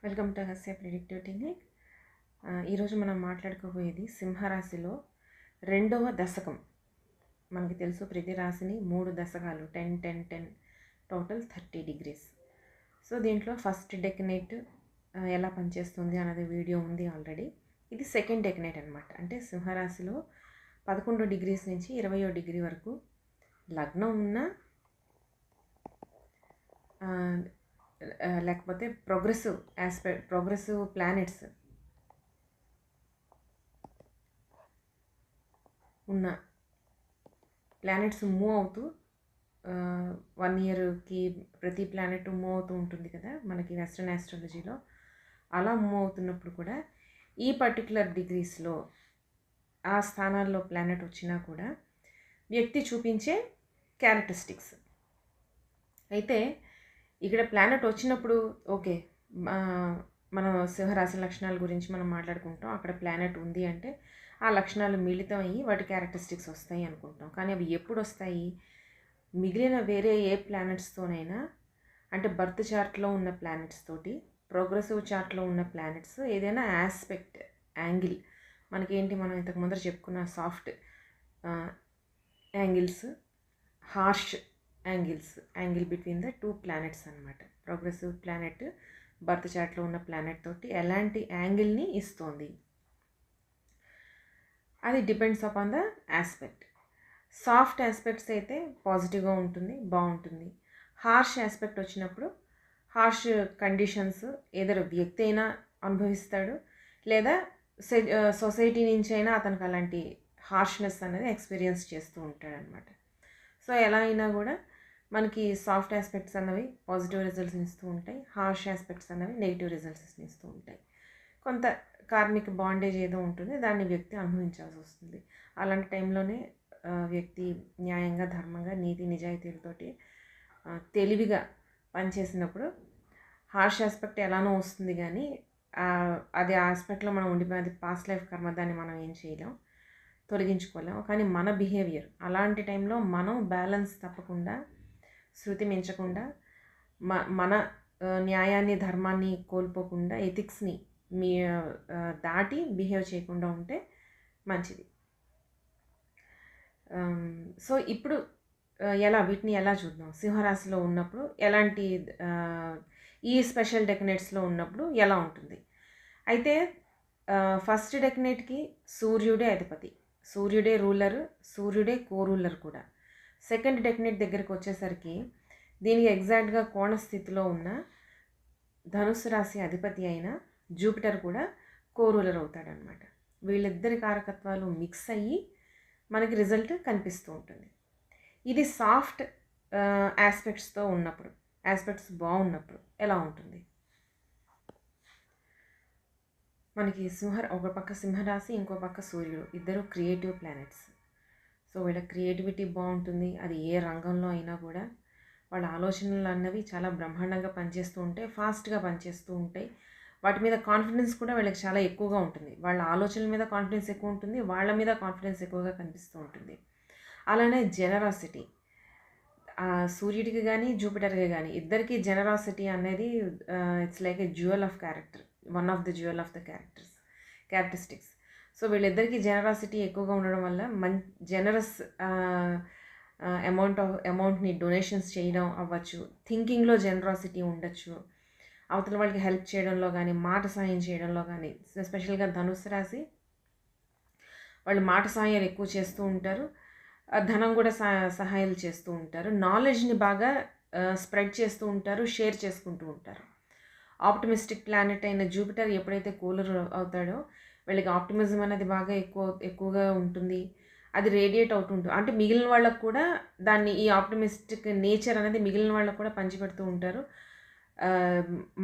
Welcome to Hasya predictive technique. ఈరోజు మనం మాట్లాడుకోబోయేది సింహరాశిలో రెండవ దశకం. మనకి తెలుసు ప్రతి రాశిని 3 దశకాలు 10 10 10 టోటల్ 30 డిగ్రీస్. సో దీంట్లో ఫస్ట్ డెకనేట్ ఎలా పనిచేస్తుంది అన్నది వీడియో ఉంది ఆల్రెడీ. ఇది సెకండ్ డెకనేట్ అనమాట. అంటే సింహరాశిలో 11 డిగ్రీస్ నుంచి 20వ డిగ్రీ వరకు లగ్నం ఉన్న లేకపోతే ప్రోగ్రెసివ్ ప్లానెట్స్ ఉన్న ప్లానెట్స్ మూవ్ అవుతూ 1 ఇయర్కి ప్రతి ప్లానెట్ మూవ్ అవుతూ ఉంటుంది కదా మనకి వెస్ట్రన్ ఆస్ట్రాలజీలో. అలా మూవ్ అవుతున్నప్పుడు కూడా ఈ పర్టికులర్ డిగ్రీస్లో ఆ స్థానాల్లో ప్లానెట్ వచ్చినా కూడా వ్యక్తి చూపించే క్యారెక్టరిస్టిక్స్ అయితే ఇక్కడ ప్లానెట్ వచ్చినప్పుడు ఓకే, మనం సింహరాశి లక్షణాల గురించి మనం మాట్లాడుకుంటాం. అక్కడ ప్లానెట్ ఉంది అంటే ఆ లక్షణాలు మిళితం అయ్యి వాటి క్యారెక్టరిస్టిక్స్ వస్తాయి అనుకుంటాం. కానీ అవి ఎప్పుడు వస్తాయి? మిగిలిన వేరే ఏ ప్లానెట్స్తోనైనా, అంటే బర్త్ చార్ట్లో ఉన్న ప్లానెట్స్ తోటి, ప్రోగ్రెసివ్ చార్ట్లో ఉన్న ప్లానెట్స్ ఏదైనా ఆస్పెక్ట్ యాంగిల్ మనకేంటి, మనం ఇంతకు ముందర చెప్పుకున్న soft angles, harsh angle between the 2 planets అనమాట. ప్రోగ్రెసివ్ ప్లానెట్ బర్త్ చార్ట్లో ఉన్న ప్లానెట్ తోటి ఎలాంటి యాంగిల్ని ఇస్తోంది, అది depends upon the aspect. Soft aspects అయితే పాజిటివ్గా ఉంటుంది, బాగుంటుంది. హార్ష్ ఆస్పెక్ట్ వచ్చినప్పుడు హార్ష్ కండిషన్స్ ఏదో వ్యక్తి అయినా అనుభవిస్తాడు, లేదా సొసైటీ నుంచి అయినా అతనికి అలాంటి హార్ష్నెస్ అనేది ఎక్స్పీరియన్స్ చేస్తూ ఉంటాడనమాట. సో ఎలా అయినా కూడా మనకి సాఫ్ట్ ఆస్పెక్ట్స్ అన్నవి పాజిటివ్ రిజల్ట్స్ ఇస్తూ ఉంటాయి, హార్ష్ ఆస్పెక్ట్స్ అన్నవి నెగిటివ్ రిజల్ట్స్ ఇస్తూ ఉంటాయి. కొంత కార్మిక బాండేజ్ ఏదో ఉంటుంది, దాన్ని వ్యక్తి అనుభవించాల్సి వస్తుంది. అలాంటి టైంలోనే వ్యక్తి న్యాయంగా, ధర్మంగా, నీతి నిజాయితీలతోటి తెలివిగా పనిచేసినప్పుడు హార్ష్ ఆస్పెక్ట్ ఎలానో వస్తుంది, కానీ అది ఆస్పెక్ట్లో మనం ఉండిపోయి పాస్ట్ లైఫ్ కర్మ, దాన్ని మనం ఏం చేయలేం, తొలగించుకోలేము. కానీ మన బిహేవియర్ అలాంటి టైంలో మనం బ్యాలెన్స్ తప్పకుండా, శృతి మించకుండా, మన న్యాయాన్ని, ధర్మాన్ని కోల్పోకుండా, ఎథిక్స్ని దాటి బిహేవ్ చేయకుండా ఉంటే మంచిది. సో ఇప్పుడు వీటిని ఎలా చూద్దాం. సింహరాశిలో ఉన్నప్పుడు ఎలాంటి, ఈ స్పెషల్ డెకనేట్స్లో ఉన్నప్పుడు ఎలా ఉంటుంది. అయితే ఫస్ట్ డెకనేట్కి సూర్యుడే అధిపతి, సూర్యుడే రూలర్, సూర్యుడే కో-రూలర్ కూడా. సెకండ్ డెకనేట్ దగ్గరికి వచ్చేసరికి దీనికి ఎగ్జాక్ట్గా కోణ స్థితిలో ఉన్న ధనుస్సు రాశి అధిపతి అయిన జూపిటర్ కూడా కో-రూలర్ అవుతాడనమాట. వీళ్ళిద్దరి కారకత్వాలు మిక్స్ అయ్యి మనకి రిజల్ట్ కనిపిస్తూ ఉంటుంది. ఇది సాఫ్ట్ ఆస్పెక్ట్స్తో ఉన్నప్పుడు, ఆస్పెక్ట్స్ బాగున్నప్పుడు ఎలా ఉంటుంది. మనకి ఒక పక్క సింహరాశి, ఇంకో పక్క సూర్యుడు, ఇద్దరు క్రియేటివ్ ప్లానెట్స్. సో వీళ్ళ క్రియేటివిటీ బాగుంటుంది. అది ఏ రంగంలో అయినా కూడా వాళ్ళ ఆలోచనలు అన్నవి చాలా బ్రహ్మాండంగా పనిచేస్తూ ఉంటాయి, ఫాస్ట్గా పనిచేస్తూ ఉంటాయి. వాటి మీద కాన్ఫిడెన్స్ కూడా వీళ్ళకి చాలా ఎక్కువగా ఉంటుంది. వాళ్ళ ఆలోచనల మీద కాన్ఫిడెన్స్ ఎక్కువ ఉంటుంది, వాళ్ళ మీద కాన్ఫిడెన్స్ ఎక్కువగా కనిపిస్తూ ఉంటుంది. అలానే జెనరాసిటీ, సూర్యుడికి కానీ జూపిటర్కి కానీ ఇద్దరికి జెనరాసిటీ అనేది it's like a jewel of character, one of the jewel of the characteristics. So వీళ్ళిద్దరికీ జెనరాసిటీ ఎక్కువగా ఉండడం వల్ల జెనరస్ అమౌంట్ని డొనేషన్స్ చేయడం అవ్వచ్చు, థింకింగ్లో జెనరాసిటీ ఉండొచ్చు, అవతల వాళ్ళకి హెల్ప్ చేయడంలో కానీ, మాట సాయం చేయడంలో కానీ. ఎస్పెషల్గా ధనుస్సు రాశి వాళ్ళు మాట సాయాలు ఎక్కువ చేస్తూ ఉంటారు, ధనం కూడా సహాయాలు చేస్తూ ఉంటారు, నాలెడ్జ్ని బాగా స్ప్రెడ్ చేస్తూ ఉంటారు, షేర్ చేసుకుంటూ ఉంటారు. ఆప్టిమిస్టిక్ ప్లానెట్ అయిన జూపిటర్ ఎప్పుడైతే కూలర్ అవుతాడో వీళ్ళకి ఆప్టిమిజం అనేది బాగా ఎక్కువగా ఉంటుంది. అది రేడియేట్ అవుతుంటుంది. అంటే మిగిలిన వాళ్ళకు కూడా ఈ ఆప్టిమిస్టిక్ నేచర్ అనేది మిగిలిన వాళ్ళకు కూడా పంచిపెడుతూ ఉంటారు.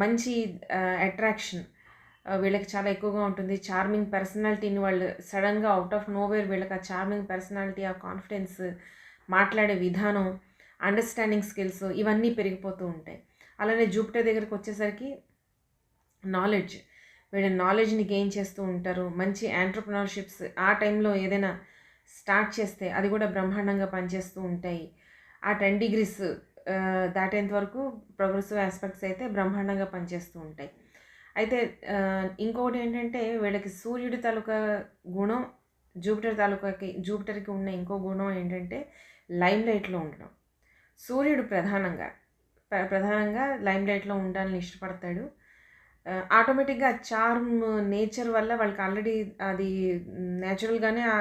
మంచి అట్రాక్షన్ వీళ్ళకి చాలా ఎక్కువగా ఉంటుంది. చార్మింగ్ పర్సనాలిటీని వాళ్ళు సడన్గా అవుట్ ఆఫ్ నోవేర్ వీళ్ళకి ఆ చార్మింగ్ పర్సనాలిటీ, ఆ కాన్ఫిడెన్స్, మాట్లాడే విధానం, అండర్స్టాండింగ్ స్కిల్స్ ఇవన్నీ పెరిగిపోతూ ఉంటాయి. అలానే జూపిటర్ దగ్గరికి వచ్చేసరికి నాలెడ్జ్, వీళ్ళ నాలెడ్జ్ని గెయిన్ చేస్తూ ఉంటారు. మంచి ఎంటర్‌ప్రెన్యూర్‌షిప్స్ ఆ టైంలో ఏదైనా స్టార్ట్ చేస్తే అది కూడా బ్రహ్మాండంగా పనిచేస్తూ ఉంటాయి. ఆ 10 డిగ్రీస్ దాటేంత వరకు ప్రోగ్రెసివ్ ఆస్పెక్ట్స్ అయితే బ్రహ్మాండంగా పనిచేస్తూ ఉంటాయి. అయితే ఇంకొకటి ఏంటంటే వీళ్ళకి సూర్యుడి తాలూకా గుణం జూపిటర్కి ఉన్న ఇంకో గుణం ఏంటంటే లైమ్ లైట్లో ఉండడం. సూర్యుడు ప్రధానంగా లైమ్ లైట్లో ఉండాలని ఇష్టపడతాడు. ఆటోమేటిక్గా చార్మ్ నేచర్ వల్ల వాళ్ళకి ఆల్రెడీ అది న్యాచురల్గానే ఆ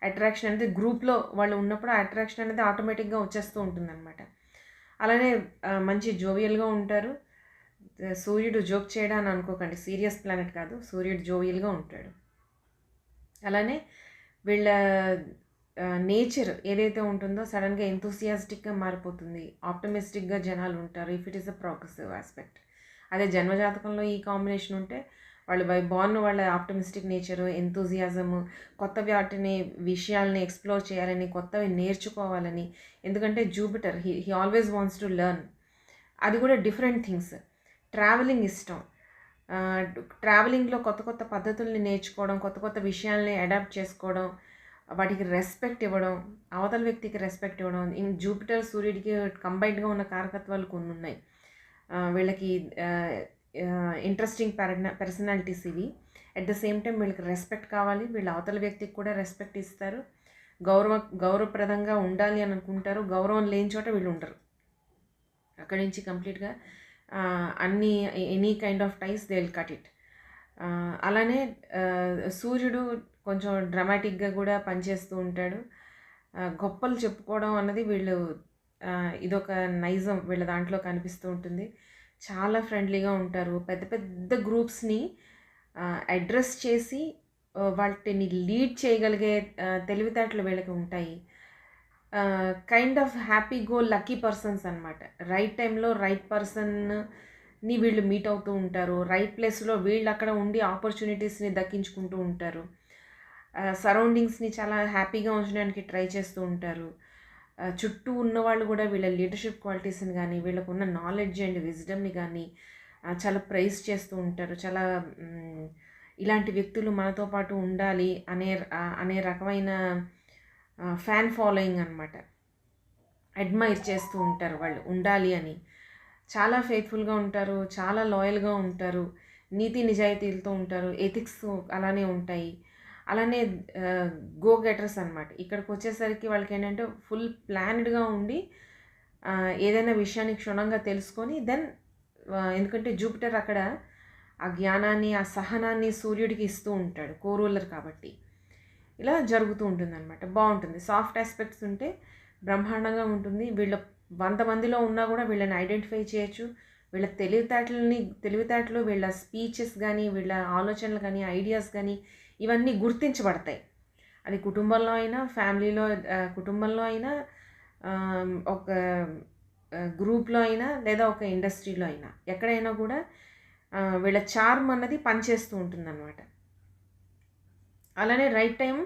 అట్రాక్షన్ అనేది గ్రూప్లో వాళ్ళు ఉన్నప్పుడు ఆ అట్రాక్షన్ అనేది ఆటోమేటిక్గా వచ్చేస్తూ ఉంటుందన్నమాట. అలానే మంచి జోవియల్గా ఉంటారు. సూర్యుడు జోక్ చేయడా అని అనుకోకండి, సీరియస్ ప్లానెట్ కాదు, సూర్యుడు జోవియల్గా ఉంటాడు. అలానే వీళ్ళ నేచర్ ఏదైతే ఉంటుందో సడన్గా ఎంతూసియాస్టిక్గా మారిపోతుంది, ఆప్టమిస్టిక్గా జనాలు ఉంటారు if it is a progressive aspect. అదే జన్మజాతకంలో ఈ కాంబినేషన్ ఉంటే వాళ్ళు బై బార్న్ వాళ్ళ ఆప్టమిస్టిక్ నేచరు, ఎంతూజియాజము, కొత్త విషయాల్ని ఎక్స్ప్లోర్ చేయాలని, కొత్తవి నేర్చుకోవాలని. ఎందుకంటే Jupiter he always wants to learn. అది కూడా డిఫరెంట్ థింగ్స్. ట్రావెలింగ్ ఇష్టం. ట్రావెలింగ్లో కొత్త కొత్త పద్ధతుల్ని నేర్చుకోవడం, కొత్త కొత్త విషయాల్ని అడాప్ట్ చేసుకోవడం, వాటికి రెస్పెక్ట్ ఇవ్వడం, అవతల వ్యక్తికి రెస్పెక్ట్ ఇవ్వడం. జూపిటర్ సూర్యుడికి కంబైన్డ్గా ఉన్న కారకత్వాలు కొన్ని ఉన్నాయి. వీళ్ళకి ఇంట్రెస్టింగ్ పర్సనాలిటీస్ ఇవి. అట్ ద సేమ్ టైం వీళ్ళకి రెస్పెక్ట్ కావాలి, వీళ్ళ అవతల వ్యక్తికి కూడా రెస్పెక్ట్ ఇస్తారు, గౌరవప్రదంగా ఉండాలి అని అనుకుంటారు. గౌరవం లేని చోట వీళ్ళు ఉండరు. అక్కడి నుంచి కంప్లీట్గా any kind of ties they will cut it. అలానే సూర్యుడు కొంచెం డ్రామాటిక్గా కూడా పనిచేస్తూ ఉంటాడు. గొప్పలు చెప్పుకోవడం అన్నది వీళ్ళు ఇదొక నైజం వీళ్ళ దాంట్లో కనిపిస్తూ ఉంటుంది. చాలా ఫ్రెండ్లీగా ఉంటారు. పెద్ద పెద్ద గ్రూప్స్ని అడ్రస్ చేసి వాటిని లీడ్ చేయగలిగే తెలివితేటలు వీళ్ళకి ఉంటాయి. Kind of happy go lucky persons అనమాట. రైట్ టైంలో రైట్ పర్సన్ని వీళ్ళు మీట్ అవుతూ ఉంటారు. రైట్ ప్లేస్లో వీళ్ళు అక్కడ ఉండి ఆపర్చునిటీస్ని దక్కించుకుంటూ ఉంటారు. సరౌండింగ్స్ని చాలా హ్యాపీగా ఉంచడానికి ట్రై చేస్తూ ఉంటారు. చుట్టూ ఉన్నవాళ్ళు కూడా వీళ్ళ లీడర్షిప్ క్వాలిటీస్ని కానీ, వీళ్ళకున్న నాలెడ్జ్ అండ్ విజ్డమ్ని కానీ చాలా ప్రైజ్ చేస్తూ ఉంటారు. చాలా ఇలాంటి వ్యక్తులు మనతో పాటు ఉండాలి అనే రకమైన ఫ్యాన్ ఫాలోయింగ్ అనమాట. అడ్మైర్ చేస్తూ ఉంటారు వాళ్ళు ఉండాలి అని. చాలా ఫెయిత్ఫుల్గా ఉంటారు, చాలా లాయల్గా ఉంటారు, నీతి నిజాయితీలతో ఉంటారు, ఎథిక్స్ అలానే ఉంటాయి. అలానే గో గెటర్స్ అనమాట. ఇక్కడికి వచ్చేసరికి వాళ్ళకి ఏంటంటే ఫుల్ ప్లాన్డ్గా ఉండి ఏదైనా విషయాన్ని క్షుణ్ణంగా తెలుసుకొని దెన్ ఎందుకంటే జూపిటర్ అక్కడ ఆ జ్ఞానాన్ని, ఆ సహనాన్ని సూర్యుడికి ఇస్తూ ఉంటాడు, కోరూలర్ కాబట్టి. ఇలా జరుగుతూ ఉంటుందన్నమాట. బాగుంటుంది. సాఫ్ట్ ఆస్పెక్ట్స్ ఉంటే బ్రహ్మాండంగా ఉంటుంది. వీళ్ళ 100 మందిలో ఉన్నా కూడా వీళ్ళని ఐడెంటిఫై చేయొచ్చు. వీళ్ళ తెలివితేటలు, వీళ్ళ స్పీచెస్ కానీ, వీళ్ళ ఆలోచనలు కానీ, ఐడియాస్ కానీ ఇవన్నీ గుర్తించబడతాయి. అది కుటుంబంలో అయినా, కుటుంబంలో అయినా, ఒక గ్రూప్లో అయినా, లేదా ఒక ఇండస్ట్రీలో అయినా, ఎక్కడైనా కూడా వీళ్ళ చార్మ్ అన్నది పనిచేస్తూ ఉంటుందన్నమాట. అలానే right time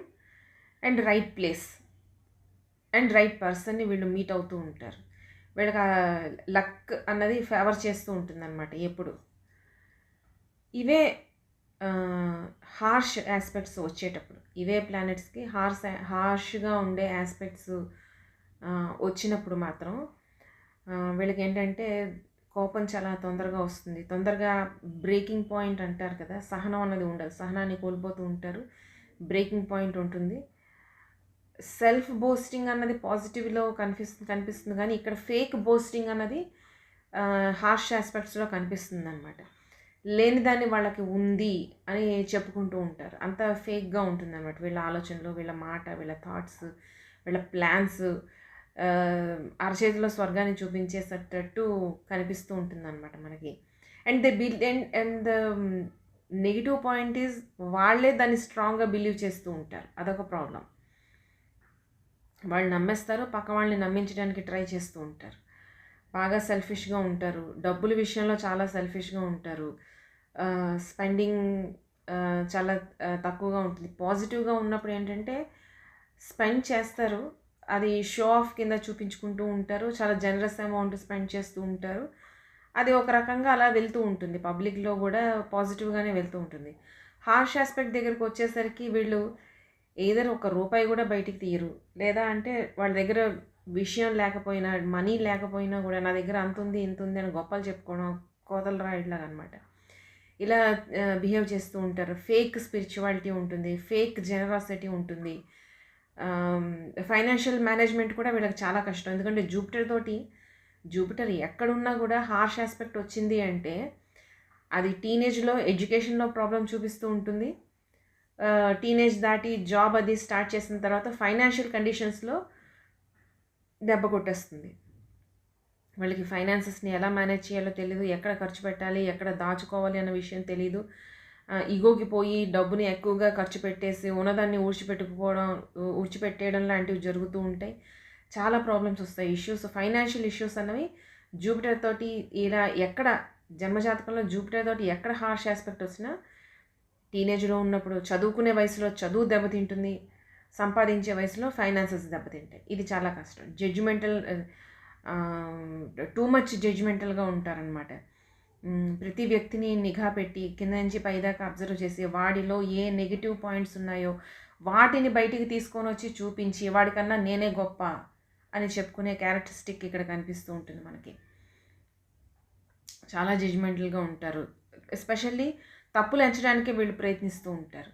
and right place and right పర్సన్ని వీళ్ళు మీట్ అవుతూ ఉంటారు. వీళ్ళకి లక్ అన్నది ఫేవర్ చేస్తూ ఉంటుందన్నమాట ఎప్పుడు. ఇవే హార్ష్ ఆస్పెక్ట్స్ వచ్చేటప్పుడు, ఇవే ప్లానెట్స్కి హార్ష్గా ఉండే ఆస్పెక్ట్స్ వచ్చినప్పుడు మాత్రం వీళ్ళకి ఏంటంటే కోపం చాలా తొందరగా వస్తుంది. తొందరగా బ్రేకింగ్ పాయింట్ అంటారు కదా, సహనం అన్నది ఉండదు. సహనాన్ని కోల్పోతూ ఉంటారు. బ్రేకింగ్ పాయింట్ ఉంటుంది. సెల్ఫ్ బోస్టింగ్ అన్నది పాజిటివ్లో కనిపిస్తుంది కానీ ఇక్కడ ఫేక్ బోస్టింగ్ అన్నది హార్ష్ ఆస్పెక్ట్స్లో కనిపిస్తుంది అనమాట. లేని దాన్ని వాళ్ళకి ఉంది అని చెప్పుకుంటూ ఉంటారు. అంత ఫేక్గా ఉంటుంది అనమాట వీళ్ళ ఆలోచనలు, వీళ్ళ మాట, వీళ్ళ థాట్స్, వీళ్ళ ప్లాన్స్ అరచేతిలో స్వర్గాన్ని చూపించేసేటట్టు కనిపిస్తూ ఉంటుంది అనమాట మనకి. And the negative point is వాళ్ళే దాన్ని స్ట్రాంగ్గా బిలీవ్ చేస్తూ ఉంటారు. అదొక ప్రాబ్లం. వాళ్ళు నమ్మేస్తారు, పక్క వాళ్ళని నమ్మించడానికి ట్రై చేస్తూ ఉంటారు. బాగా సెల్ఫిష్గా ఉంటారు. డబ్బుల విషయంలో చాలా సెల్ఫిష్గా ఉంటారు. స్పెండింగ్ చాలా తక్కువగా ఉంటుంది. పాజిటివ్గా ఉన్నప్పుడు ఏంటంటే స్పెండ్ చేస్తారు, అది షో ఆఫ్ కింద చూపించుకుంటూ ఉంటారు. చాలా జనరస్ అమౌంట్ స్పెండ్ చేస్తూ ఉంటారు. అది ఒక రకంగా అలా వెళ్తూ ఉంటుంది, పబ్లిక్లో కూడా పాజిటివ్గానే వెళ్తూ ఉంటుంది. హార్ష్ ఆస్పెక్ట్ దగ్గరికి వచ్చేసరికి వీళ్ళు ఏదైనా ఒక రూపాయి కూడా బయటికి తీయరు. లేదా అంటే వాళ్ళ దగ్గర విషయం లేకపోయినా, మనీ లేకపోయినా కూడా నా దగ్గర అంత ఉంది ఇంత ఉంది అని గొప్పలు చెప్పుకోవడం కోతల రాయిడ్లాగా అనమాట. ఇలా బిహేవ్ చేస్తూ ఉంటారు. ఫేక్ స్పిరిచువాలిటీ ఉంటుంది, ఫేక్ జెనరాసిటీ ఉంటుంది. ఫైనాన్షియల్ మేనేజ్మెంట్ కూడా వీళ్ళకి చాలా కష్టం. ఎందుకంటే జూపిటర్ ఎక్కడున్నా కూడా హార్ష్ ఆస్పెక్ట్ వచ్చింది అంటే అది టీనేజ్లో ఎడ్యుకేషన్లో ప్రాబ్లం చూపిస్తూ ఉంటుంది. టీనేజ్ దాటి జాబ్ అది స్టార్ట్ చేసిన తర్వాత ఫైనాన్షియల్ కండిషన్స్లో దెబ్బ కొట్టేస్తుంది. వాళ్ళకి ఫైనాన్సెస్ని ఎలా మేనేజ్ చేయాలో తెలీదు, ఎక్కడ ఖర్చు పెట్టాలి, ఎక్కడ దాచుకోవాలి అన్న విషయం తెలీదు. ఈగోకి పోయి డబ్బుని ఎక్కువగా ఖర్చు పెట్టేసి ఉన్నదాన్ని ఊడ్చిపెట్టేయడం లాంటివి జరుగుతూ ఉంటాయి. చాలా ప్రాబ్లమ్స్ వస్తాయి. ఫైనాన్షియల్ ఇష్యూస్ అన్నవి జూపిటర్ తోటి ఇలా ఎక్కడ జన్మజాతకంలో జూపిటర్ తోటి ఎక్కడ హార్ష్ ఆస్పెక్ట్ వచ్చినా టీనేజ్లో ఉన్నప్పుడు చదువుకునే వయసులో చదువు దెబ్బతింటుంది, సంపాదించే వయసులో ఫైనాన్సెస్ దెబ్బతింటాయి. ఇది చాలా కష్టం. టూ మచ్ జడ్జిమెంటల్గా ఉంటారనమాట. ప్రతి వ్యక్తిని నిఘా పెట్టి కింద నుంచి పైదాకా అబ్జర్వ్ చేసి వాడిలో ఏ నెగిటివ్ పాయింట్స్ ఉన్నాయో వాటిని బయటికి తీసుకొని వచ్చి చూపించి వాడికన్నా నేనే గొప్ప అని చెప్పుకునే క్యారెక్టరిస్టిక్ ఇక్కడ కనిపిస్తూ ఉంటుంది మనకి. చాలా జడ్జిమెంటల్గా ఉంటారు. ఎస్పెషల్లీ తప్పులు ఎంచడానికి వీళ్ళు ప్రయత్నిస్తూ ఉంటారు.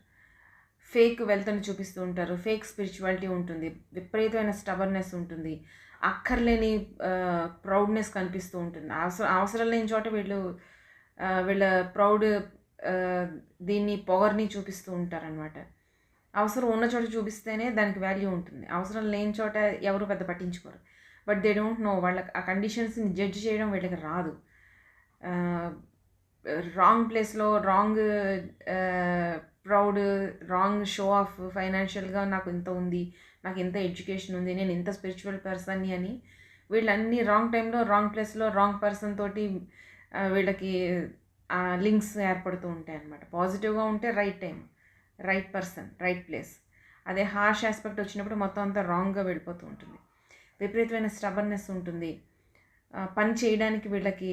ఫేక్ వెల్త్ని చూపిస్తూ ఉంటారు. ఫేక్ స్పిరిచువాలిటీ ఉంటుంది, విపరీతమైన స్టబర్నెస్ ఉంటుంది, అక్కర్లేని ప్రౌడ్నెస్ కనిపిస్తూ ఉంటుంది. అవసరం లేని చోట వీళ్ళ ప్రౌడ్ దీన్ని పొగర్ని చూపిస్తూ ఉంటారనమాట. అవసరం ఉన్న చోట చూపిస్తేనే దానికి వాల్యూ ఉంటుంది. అవసరం లేని చోట ఎవరు పెద్ద పట్టించుకోరు. బట్ దే డోంట్ నో, వాళ్ళకి ఆ కండిషన్స్ని జడ్జ్ చేయడం వీళ్ళకి రాదు. రాంగ్ ప్లేస్లో wrong proud, wrong show off ఫైనాన్షియల్గా నాకు ఇంత ఉంది, నాకు ఇంత ఎడ్యుకేషన్ ఉంది, నేను ఇంత స్పిరిచువల్ పర్సన్ని అని వీళ్ళన్నీ రాంగ్ టైంలో రాంగ్ ప్లేస్లో రాంగ్ పర్సన్ తోటి వీళ్ళకి లింక్స్ ఏర్పడుతూ ఉంటాయి అన్నమాట. పాజిటివ్గా ఉంటే right time, right person, right place. అదే హార్ష్ ఆస్పెక్ట్ వచ్చినప్పుడు మొత్తం అంతా రాంగ్గా వెళ్ళిపోతూ ఉంటుంది. విపరీతమైన స్టబర్నెస్ ఉంటుంది. పని చేయడానికి వీళ్ళకి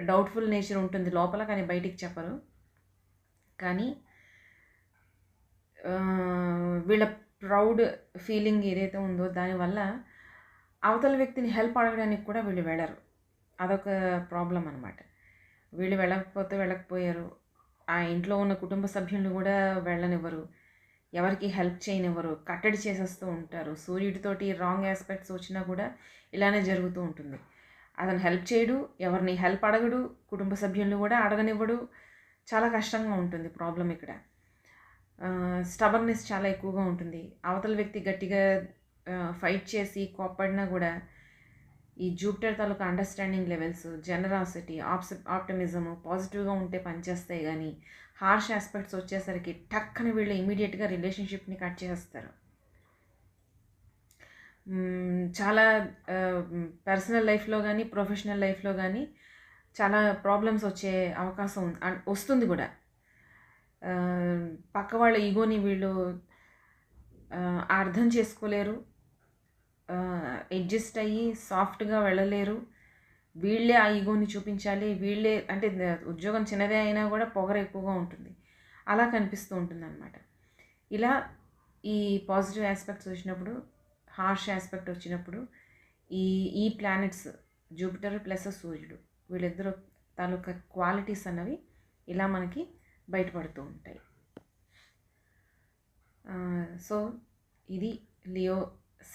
డౌట్ఫుల్ నేచర్ ఉంటుంది లోపల, కానీ బయటికి చెప్పరు. కానీ వీళ్ళ ప్రౌడ్ ఫీలింగ్ ఏదైతే ఉందో దానివల్ల అవతల వ్యక్తిని హెల్ప్ అడగడానికి కూడా వీళ్ళు వెళ్ళరు. అదొక ప్రాబ్లం అనమాట. వీళ్ళు వెళ్ళకపోయారు, ఆ ఇంట్లో ఉన్న కుటుంబ సభ్యులను కూడా వెళ్ళనివ్వరు, ఎవరికి హెల్ప్ చేయనివ్వరు, కట్టడి చేసేస్తూ ఉంటారు. సూర్యుడితోటి రాంగ్ ఆస్పెక్ట్స్ వచ్చినా కూడా ఇలానే జరుగుతూ ఉంటుంది. అతను హెల్ప్ చేయడు, ఎవరిని హెల్ప్ అడగడు, కుటుంబ సభ్యులను కూడా అడగనివ్వడు. చాలా కష్టంగా ఉంటుంది ప్రాబ్లం ఇక్కడ. స్టబర్నెస్ చాలా ఎక్కువగా ఉంటుంది. అవతల వ్యక్తి గట్టిగా ఫైట్ చేసి కోప్పడినా కూడా ఈ జూపిటర్ తాలూకా అండర్స్టాండింగ్ లెవెల్స్, జనరాసిటీ, ఆప్టమిజము పాజిటివ్గా ఉంటే పనిచేస్తాయి. కానీ హార్ష్ ఆస్పెక్ట్స్ వచ్చేసరికి టక్కన వీళ్ళు ఇమీడియట్గా రిలేషన్షిప్ని కట్ చేస్తారు. చాలా పర్సనల్ లైఫ్లో కానీ ప్రొఫెషనల్ లైఫ్లో కానీ చాలా ప్రాబ్లమ్స్ వచ్చే అవకాశం వస్తుంది కూడా. పక్క వాళ్ళ ఈగోని వీళ్ళు అర్థం చేసుకోలేరు, అడ్జస్ట్ అయ్యి సాఫ్ట్గా వెళ్ళలేరు. వీళ్ళే ఆ ఈగోని చూపించాలి, వీళ్ళే అంటే ఉద్యోగం చిన్నదే అయినా కూడా పొగరు ఎక్కువగా ఉంటుంది. అలా కనిపిస్తూ ఉంటుంది అన్నమాట. ఇలా ఈ పాజిటివ్ ఆస్పెక్ట్స్ వచ్చినప్పుడు, హార్ష్ ఆస్పెక్ట్ వచ్చినప్పుడు ఈ ప్లానెట్స్ జూపిటర్ ప్లస్ సూర్యుడు వీళ్ళిద్దరు తాలూకా క్వాలిటీస్ అన్నవి ఇలా మనకి బయటపడుతూ ఉంటాయి. సో ఇది లియో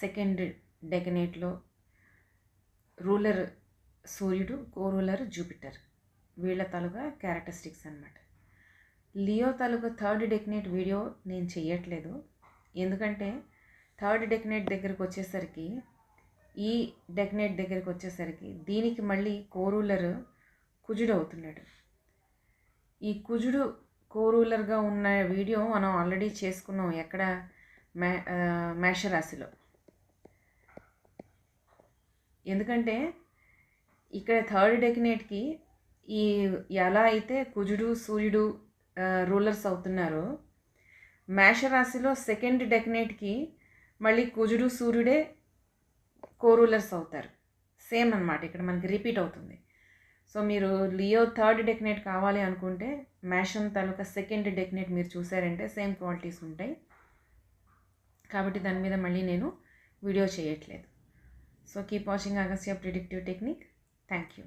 సెకండ్ డెకనేట్లో రూలర్ సూర్యుడు, కో-రూలర్ జూపిటర్, వీళ్ళ తాలూకా క్యారెక్టరిస్టిక్స్ అన్నమాట. లియో తాలూకా థర్డ్ డెకనేట్ వీడియో నేను చెయ్యట్లేదు, ఎందుకంటే థర్డ్ డెకనేట్ దగ్గరికి వచ్చేసరికి, ఈ డెకనేట్ దగ్గరికి వచ్చేసరికి దీనికి మళ్ళీ కో-రూలర్ కుజుడు అవుతున్నాడు. ఈ కుజుడు కో-రూలర్గా ఉన్న వీడియో మనం ఆల్రెడీ చేసుకున్నాం. ఎక్కడ? మేషరాశిలో. ఎందుకంటే ఇక్కడ థర్డ్ డెకనేట్కి ఈ ఎలా అయితే కుజుడు సూర్యుడు రూలర్స్ అవుతున్నారో, మేషరాశిలో సెకండ్ డెకనేట్కి మళ్ళీ కుజుడు సూర్యుడే కో-రూలర్స్ అవుతారు. సేమ్ అన్నమాట, ఇక్కడ మనకి రిపీట్ అవుతుంది. సో మీరు లియో థర్డ్ డెకనేట్ కావాలి అనుకుంటే మేషం తాలూకా సెకండ్ డెకనేట్ మీరు చూసారంటే సేమ్ క్వాలిటీస్ ఉంటాయి. కాబట్టి దాని మీద మళ్ళీ నేను వీడియో చేయట్లేదు. So keep watching Agastya predictive technique. Thank you.